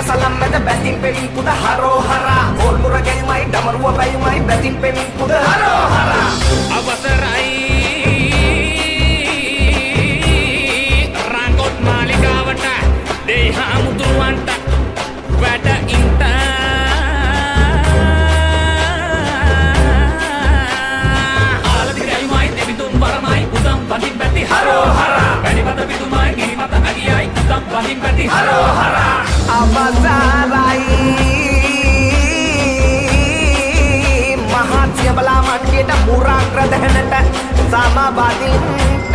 Salam meda batin pelin puda haro hara gol muragel mai damaruwa bayu mai batin pelin puda haro hara අවසරයි රංගොත් මාලිගාවට දෙයි හාමුදුරුවන්ට වැඩ ඉන්ට ආලදිගයමයි දෙවිතුම් වරමයි උදම් වදින් පැති හරෝ හරා වැඩිපත විදුමයි ගිරිමත අගියයි උදම් වදින් පැති හරෝ හරා අවසරයි මහත්ය බලා මණ්ඩියට මුරාග්‍ර දහනට සමබදින්ට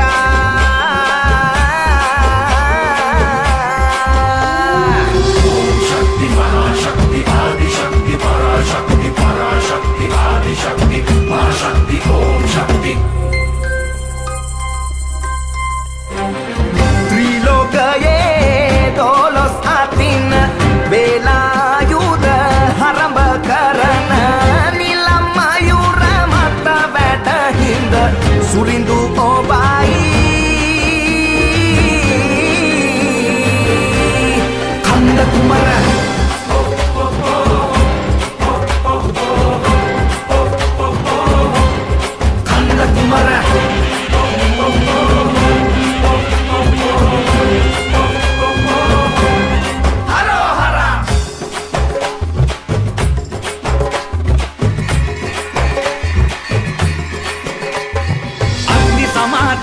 शक्ति महाशक्ति आदिशक्ति पराशक्ति पराशक्ति आदिशक्ति महाशक्ति ओम शक्ति त्रिलोकये दोलस atin बेलायुध हरඹ කරන නිලම් මයුර මත වැටහිඳ සුරිඳු ඔබයි කන්ද කුමර කන්ද කුමර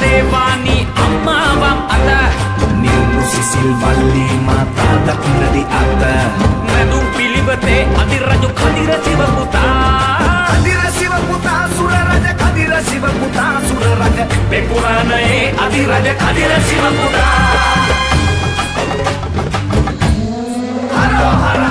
දේවානි අම්මාවම් අත නිවුණු සිසිල් වල්ලී මාතා දකුණදී අත නැදුම් පිළිවෙතේ අධිරජු කදිර සිව පුතා කදිර සිව පුතා සුර රජ කදිර සිව පුතා සුර රජ මේ පුරාණයේ අධිරජ කදිර සිව පුතා හරෝ හරා